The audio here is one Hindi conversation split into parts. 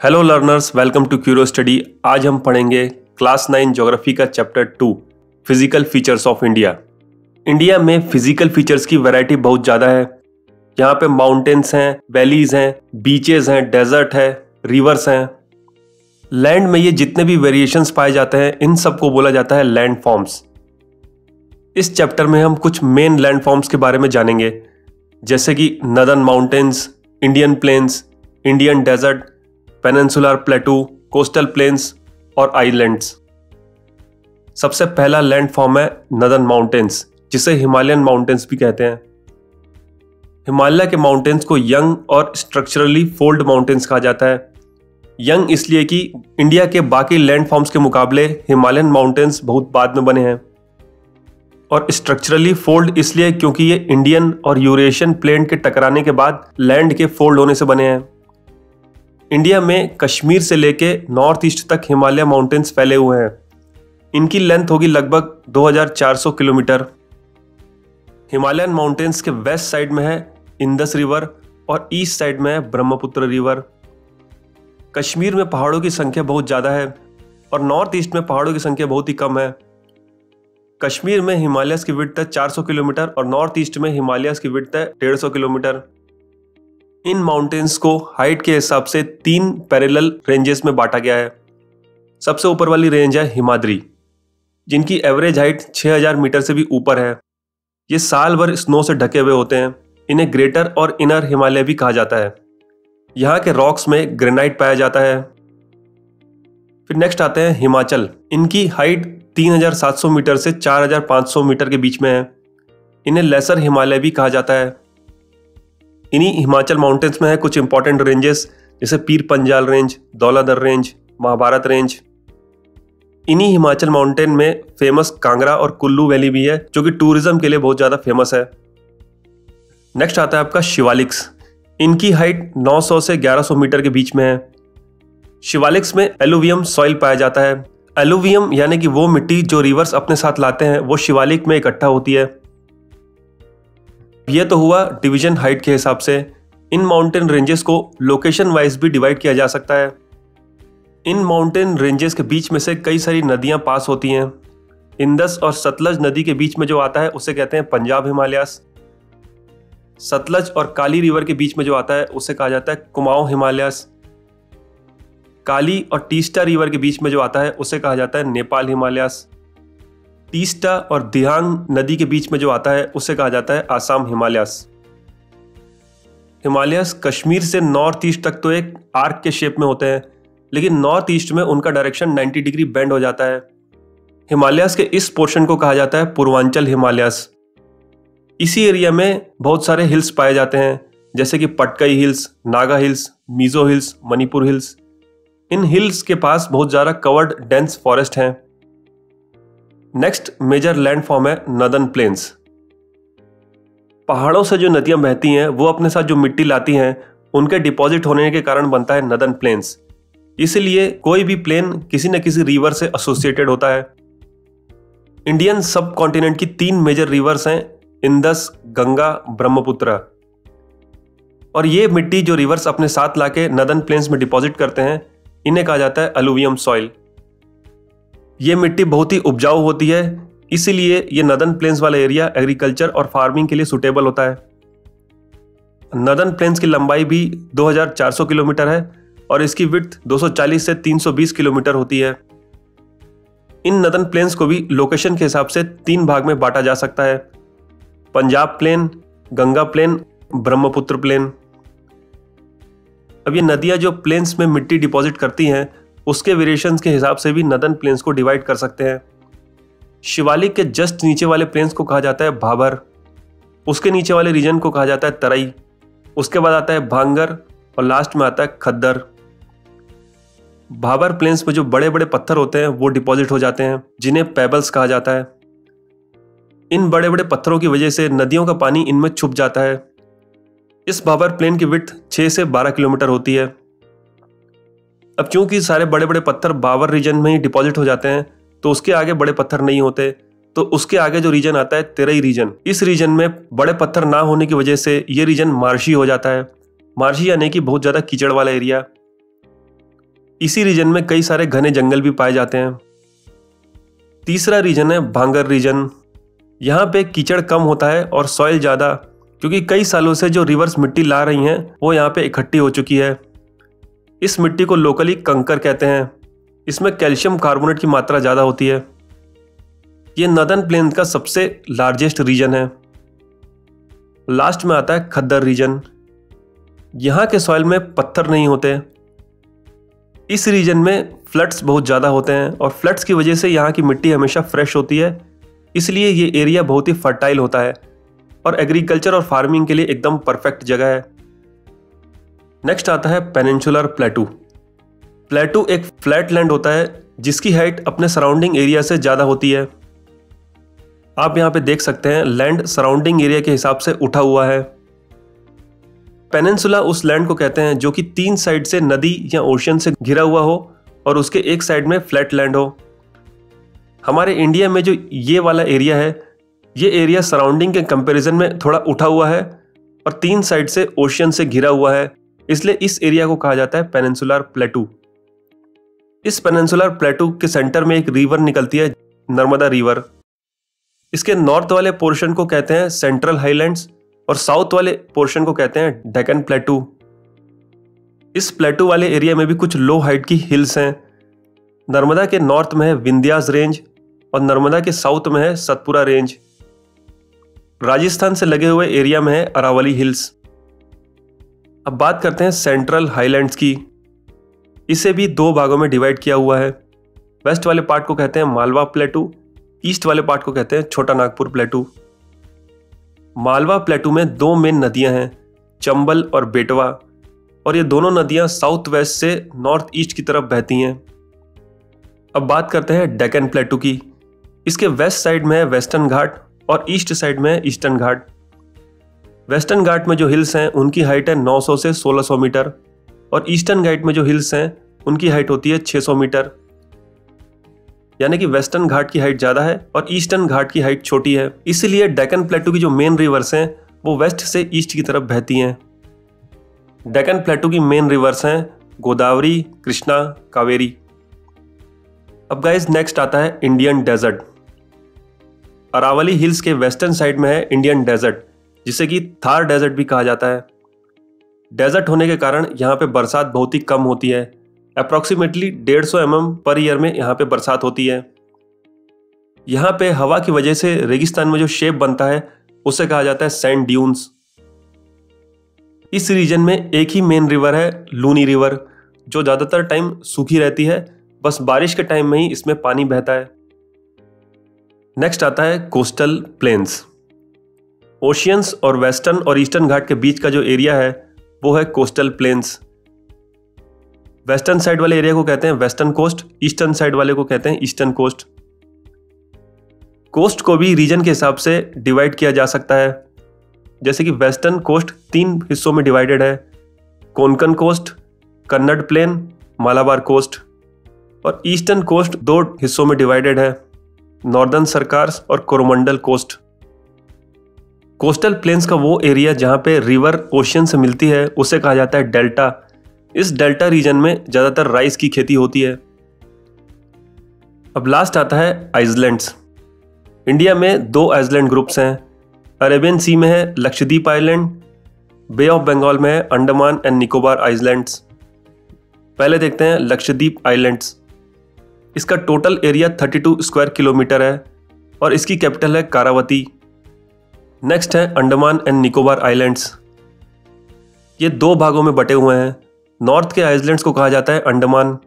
Hello learners, welcome to Curo Study. आज हम पढ़ेंगे क्लास 9 ज्योग्राफी का chapter 2 physical features of India. India में फिजिकल फीचर्स की वैरायटी बहुत ज़्यादा है। यहाँ पे माउंटेन्स हैं, वैलीज हैं, बीचेस हैं, डेजर्ट है, रिवर्स हैं। लैंड में ये जितने भी वेरिएशंस पाए जाते हैं इन सबको बोला जाता है लैंड फॉर्म्स। इस चैप्टर में हम कुछ मेन लैंड फॉर्म्स के बारे में जानेंगे, जैसे कि northern mountains, Indian plains, Indian desert, peninsular plateau, coastal plains और आइलैंड्स। सबसे पहला लैंड फॉर्म है नदर्न माउंटेन्स, जिसे हिमालयन माउंटेन्स भी कहते हैं। हिमालय के माउंटेन्स को यंग और स्ट्रक्चरली फोल्ड माउंटेन्स कहा जाता है। यंग इसलिए कि इंडिया के बाकी लैंड फॉर्म्स के मुकाबले हिमालयन माउंटेन्स बहुत बाद में बने हैं, और स्ट्रक्चरली फोल्ड इसलिए क्योंकि ये इंडियन और यूरेशियन प्लेन के टकराने के बाद लैंड के फोल्ड होने से बने हैं। इंडिया में कश्मीर से लेके नॉर्थ ईस्ट तक हिमालय माउंटेन्स फैले हुए हैं। इनकी लेंथ होगी लगभग 2400 किलोमीटर। हिमालयन माउंटेन्स के वेस्ट साइड में है इंदस रिवर और ईस्ट साइड में है ब्रह्मपुत्र रिवर। कश्मीर में पहाड़ों की संख्या बहुत ज़्यादा है और नॉर्थ ईस्ट में पहाड़ों की संख्या बहुत ही कम है। कश्मीर में हिमालयस की विड्थ है 400 किलोमीटर और नॉर्थ ईस्ट में हिमालयस की विड्थ है 150 किलोमीटर। इन माउंटेन्स को हाइट के हिसाब से 3 पैरेलल रेंजेस में बांटा गया है। सबसे ऊपर वाली रेंज है हिमाद्री, जिनकी एवरेज हाइट 6000 मीटर से भी ऊपर है। ये साल भर स्नो से ढके हुए होते हैं। इन्हें ग्रेटर और इनर हिमालय भी कहा जाता है। यहाँ के रॉक्स में ग्रेनाइट पाया जाता है। फिर नेक्स्ट आते हैं हिमाचल। इनकी हाइट 3700 मीटर से 4500 मीटर के बीच में है। इन्हें लेसर हिमालय भी कहा जाता है। इन्हीं हिमाचल माउंटेन्स में है कुछ इंपॉर्टेंट रेंजेस, जैसे Pir Panjal range, Dhauladhar range, Mahabharat range. इन्हीं हिमाचल माउंटेन में फेमस कांगड़ा और कुल्लू वैली भी है, जो कि टूरिज्म के लिए बहुत ज़्यादा फेमस है। नेक्स्ट आता है आपका शिवालिक्स। इनकी हाइट 900 से 1100 मीटर के बीच में है। शिवालिक्स में एलुवियम सॉइल पाया जाता है। एलुवियम यानी कि वो मिट्टी जो रिवर्स अपने साथ लाते हैं, वो शिवालिक में इकट्ठा होती है। ये तो हुआ डिवीजन हाइट के हिसाब से। इन माउंटेन रेंजेस को लोकेशन वाइज भी डिवाइड किया जा सकता है। इन माउंटेन रेंजेस के बीच में से कई सारी नदियां पास होती हैं। इंदस और सतलज नदी के बीच में जो आता है उसे कहते हैं पंजाब हिमालयस। सतलज और काली रिवर के बीच में जो आता है उसे कहा जाता है कुमाऊं हिमालयस। काली और टीस्टा रिवर के बीच में जो आता है उसे कहा जाता है नेपाल हिमालयस। टीस्टा और दिहांग नदी के बीच में जो आता है उसे कहा जाता है आसाम हिमालयस। हिमालयस कश्मीर से नॉर्थ ईस्ट तक तो एक आर्क के शेप में होते हैं, लेकिन नॉर्थ ईस्ट में उनका डायरेक्शन 90 डिग्री बेंड हो जाता है। हिमालयस के इस पोर्शन को कहा जाता है पूर्वांचल हिमालयस। इसी एरिया में बहुत सारे हिल्स पाए जाते हैं, जैसे कि Patkai hills, Naga hills, Mizo hills, Manipur hills. इन हिल्स के पास बहुत ज़्यादा कवर्ड डेंस फॉरेस्ट हैं। नेक्स्ट मेजर लैंड फॉर्म है नदर्न प्लेन्स। पहाड़ों से जो नदियां बहती हैं वो अपने साथ जो मिट्टी लाती हैं, उनके डिपॉजिट होने के कारण बनता है नदर्न प्लेन्स। इसलिए कोई भी प्लेन किसी न किसी रिवर से एसोसिएटेड होता है। इंडियन सब कॉन्टिनेंट की 3 मेजर रिवर्स हैं, इंदस, गंगा, ब्रह्मपुत्र। और ये मिट्टी जो रिवर्स अपने साथ लाके नदर्न प्लेन्स में डिपॉजिट करते हैं, इन्हें कहा जाता है अलुवियम सॉइल। ये मिट्टी बहुत ही उपजाऊ होती है, इसीलिए ये नदर्न प्लेन्स वाला एरिया एग्रीकल्चर और फार्मिंग के लिए सुटेबल होता है। नदर्न प्लेन्स की लंबाई भी 2400 किलोमीटर है और इसकी विड्थ 240 से 320 किलोमीटर होती है। इन नदर्न प्लेन्स को भी लोकेशन के हिसाब से 3 भाग में बांटा जा सकता है: Punjab plain, Ganga plain, Brahmaputra plain. अब ये नदियां जो प्लेन्स में मिट्टी डिपॉजिट करती हैं, उसके वेरिएशंस के हिसाब से भी नदर्न प्लेन्स को डिवाइड कर सकते हैं। शिवालिक के जस्ट नीचे वाले प्लेन्स को कहा जाता है भाबर। उसके नीचे वाले रीजन को कहा जाता है तराई। उसके बाद आता है भांगर और लास्ट में आता है खद्दर। भाबर प्लेन्स में जो बड़े बड़े पत्थर होते हैं वो डिपॉजिट हो जाते हैं, जिन्हें पेबल्स कहा जाता है। इन बड़े बड़े पत्थरों की वजह से नदियों का पानी इनमें छुप जाता है। इस भाबर प्लेन की विड्थ 6 से 12 किलोमीटर होती है। अब चूंकि सारे बड़े बड़े पत्थर बावर रीजन में ही डिपॉजिट हो जाते हैं, तो उसके आगे बड़े पत्थर नहीं होते, तो उसके आगे जो रीजन आता है तेरई रीजन। इस रीजन में बड़े पत्थर ना होने की वजह से ये रीजन मार्शी हो जाता है। मार्शी यानी कि बहुत ज़्यादा कीचड़ वाला एरिया। इसी रीजन में कई सारे घने जंगल भी पाए जाते हैं। तीसरा रीजन है भांगर रीजन। यहाँ पे कीचड़ कम होता है और सॉइल ज़्यादा, क्योंकि कई सालों से जो रिवर्स मिट्टी ला रही हैं वो यहाँ पे इकट्ठी हो चुकी है। इस मिट्टी को लोकली कंकर कहते हैं। इसमें कैल्शियम कार्बोनेट की मात्रा ज़्यादा होती है। ये नॉर्दर्न प्लेन का सबसे लार्जेस्ट रीजन है। लास्ट में आता है खद्दर रीजन। यहाँ के सॉइल में पत्थर नहीं होते। इस रीजन में फ्लड्स बहुत ज़्यादा होते हैं और फ्लड्स की वजह से यहाँ की मिट्टी हमेशा फ्रेश होती है, इसलिए ये एरिया बहुत ही फर्टाइल होता है और एग्रीकल्चर और फार्मिंग के लिए एकदम परफेक्ट जगह है। नेक्स्ट आता है पेनिनसुलर प्लेटू। प्लेटू एक फ्लैट लैंड होता है जिसकी हाइट अपने सराउंडिंग एरिया से ज़्यादा होती है। आप यहाँ पे देख सकते हैं लैंड सराउंडिंग एरिया के हिसाब से उठा हुआ है। पेनिनसुला उस लैंड को कहते हैं जो कि 3 साइड से नदी या ओशन से घिरा हुआ हो और उसके एक साइड में फ्लैट लैंड हो। हमारे इंडिया में जो ये वाला एरिया है, ये एरिया सराउंडिंग के कंपैरिजन में थोड़ा उठा हुआ है और 3 साइड से ओशन से घिरा हुआ है, इसलिए इस एरिया को कहा जाता है पेनिनसुलर प्लेटू। इस पेनिनसुलर प्लेटू के सेंटर में एक रिवर निकलती है, नर्मदा रिवर। इसके नॉर्थ वाले पोर्शन को कहते हैं सेंट्रल हाईलैंड्स और साउथ वाले पोर्शन को कहते हैं डेक्कन प्लेटू। इस प्लेटू वाले एरिया में भी कुछ लो हाइट की हिल्स हैं। नर्मदा के नॉर्थ में है विंध्यास रेंज और नर्मदा के साउथ में है सतपुरा रेंज। राजस्थान से लगे हुए एरिया में है अरावली हिल्स। अब बात करते हैं सेंट्रल हाईलैंड्स की। इसे भी 2 भागों में डिवाइड किया हुआ है। वेस्ट वाले पार्ट को कहते हैं मालवा प्लेटू, ईस्ट वाले पार्ट को कहते हैं छोटा नागपुर प्लेटू। मालवा प्लेटू में 2 मेन नदियां हैं, चंबल और बेटवा, और ये दोनों नदियां साउथ वेस्ट से नॉर्थ ईस्ट की तरफ बहती हैं। अब बात करते हैं डेक्कन प्लेटू की। इसके वेस्ट साइड में है वेस्टर्न घाट और ईस्ट साइड में है ईस्टर्न घाट। वेस्टर्न घाट में जो हिल्स हैं उनकी हाइट है 900 से 1600 मीटर और ईस्टर्न घाट में जो हिल्स हैं उनकी हाइट होती है 600 मीटर। यानी कि वेस्टर्न घाट की हाइट ज़्यादा है और ईस्टर्न घाट की हाइट छोटी है, इसीलिए डेक्कन प्लेटू की जो मेन रिवर्स हैं वो वेस्ट से ईस्ट की तरफ बहती हैं। डेक्कन प्लेटू की मेन रिवर्स हैं गोदावरी, कृष्णा, कावेरी। अब गाइस नेक्स्ट आता है इंडियन डेजर्ट। अरावली हिल्स के वेस्टर्न साइड में है इंडियन डेजर्ट, जिसे कि थार डेजर्ट भी कहा जाता है। डेजर्ट होने के कारण यहाँ पे बरसात बहुत ही कम होती है। अप्रॉक्सीमेटली 150 mm पर ईयर में यहाँ पे बरसात होती है। यहाँ पे हवा की वजह से रेगिस्तान में जो शेप बनता है उसे कहा जाता है सैंड ड्यून्स। इस रीजन में एक ही मेन रिवर है लूनी रिवर, जो ज़्यादातर टाइम सूखी रहती है, बस बारिश के टाइम में ही इसमें पानी बहता है। नेक्स्ट आता है कोस्टल प्लेन्स। ओशियंस और वेस्टर्न और ईस्टर्न घाट के बीच का जो एरिया है वो है कोस्टल प्लेन्स। वेस्टर्न साइड वाले एरिया को कहते हैं वेस्टर्न कोस्ट, ईस्टर्न साइड वाले को कहते हैं ईस्टर्न कोस्ट। कोस्ट को भी रीजन के हिसाब से डिवाइड किया जा सकता है, जैसे कि वेस्टर्न कोस्ट 3 हिस्सों में डिवाइडेड है, Konkan coast, Kannada plain, Malabar coast, और ईस्टर्न कोस्ट 2 हिस्सों में डिवाइडेड है, नॉर्दर्न सरकार्स और कोरोमंडल कोस्ट। कोस्टल प्लेन्स का वो एरिया जहाँ पे रिवर ओशियन से मिलती है उसे कहा जाता है डेल्टा। इस डेल्टा रीजन में ज़्यादातर राइस की खेती होती है। अब लास्ट आता है आइसलैंड्स। इंडिया में 2 आइसलैंड ग्रुप्स हैं। अरेबियन सी में है Lakshadweep island, bay of Bengal में है अंडमान एंड निकोबार आइसलैंड्स। पहले देखते हैं लक्षद्वीप आइलैंड्स। इसका टोटल एरिया 32 स्क्वायर किलोमीटर है और इसकी कैपिटल है कारावती। नेक्स्ट है अंडमान एंड निकोबार आइलैंड्स। ये 2 भागों में बटे हुए हैं। नॉर्थ के आइसलैंड्स को कहा जाता है अंडमान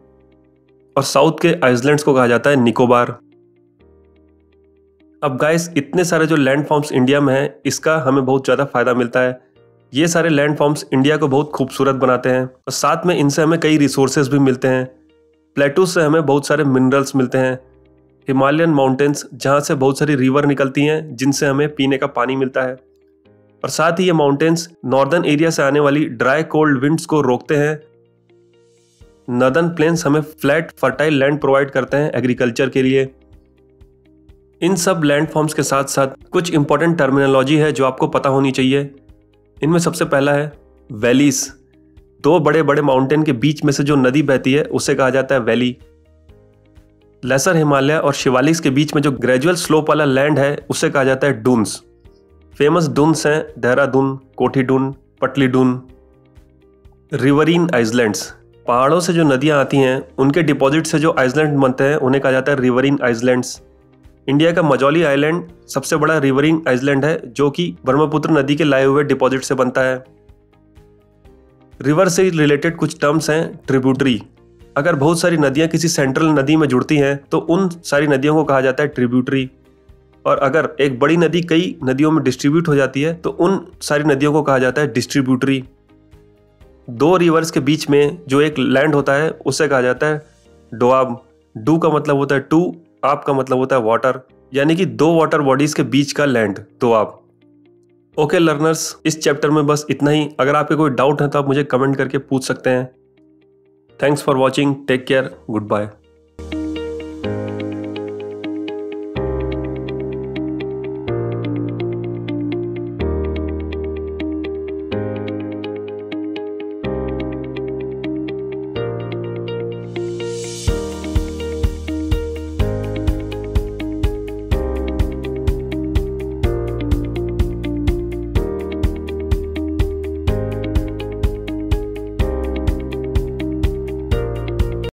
और साउथ के आइसलैंड्स को कहा जाता है निकोबार। अब गाइस इतने सारे जो लैंड फॉर्म्स इंडिया में हैं, इसका हमें बहुत ज़्यादा फायदा मिलता है। ये सारे लैंड फॉर्म्स इंडिया को बहुत खूबसूरत बनाते हैं और साथ में इनसे हमें कई रिसोर्सेज भी मिलते हैं। प्लेटूज से हमें बहुत सारे मिनरल्स मिलते हैं। हिमालयन माउंटेन्स जहाँ से बहुत सारी रिवर निकलती हैं जिनसे हमें पीने का पानी मिलता है, और साथ ही ये माउंटेन्स नॉर्दर्न एरिया से आने वाली ड्राई कोल्ड विंड्स को रोकते हैं। नॉर्दर्न प्लेन्स हमें फ्लैट फर्टाइल लैंड प्रोवाइड करते हैं एग्रीकल्चर के लिए। इन सब लैंड फॉर्म्स के साथ साथ कुछ इंपॉर्टेंट टर्मिनोलॉजी है जो आपको पता होनी चाहिए। इनमें सबसे पहला है वैलीज। दो बड़े बड़े माउंटेन के बीच में से जो नदी बहती है उसे कहा जाता है वैली। लेसर हिमालय और शिवालिक्स के बीच में जो ग्रेजुअल स्लोप वाला लैंड है उसे कहा जाता है डून्स। फेमस डून्स हैं देहरादून, कोठीडून, पटलीडून। रिवरीन आइसलैंड्स, पहाड़ों से जो नदियां आती हैं उनके डिपॉजिट से जो आइसलैंड बनते हैं उन्हें कहा जाता है रिवरीन आइसलैंड्स। इंडिया का मजौली आइलैंड सबसे बड़ा रिवरीन आइसलैंड है जो कि ब्रह्मपुत्र नदी के लाए हुए डिपॉजिट से बनता है। रिवर से रिलेटेड कुछ टर्म्स हैं ट्रिब्यूटरी। अगर बहुत सारी नदियां किसी सेंट्रल नदी में जुड़ती हैं तो उन सारी नदियों को कहा जाता है ट्रिब्यूटरी। और अगर एक बड़ी नदी कई नदियों में डिस्ट्रीब्यूट हो जाती है तो उन सारी नदियों को कहा जाता है डिस्ट्रीब्यूटरी। दो रिवर्स के बीच में जो एक लैंड होता है उसे कहा जाता है डोआब। डू का मतलब होता है टू, आप का मतलब होता है वाटर, यानी कि दो वाटर बॉडीज के बीच का लैंड दोआब। ओके लर्नर्स, इस चैप्टर में बस इतना ही। अगर आपके कोई डाउट है तो आप मुझे कमेंट करके पूछ सकते हैं। Thanks for watching, take care, good bye.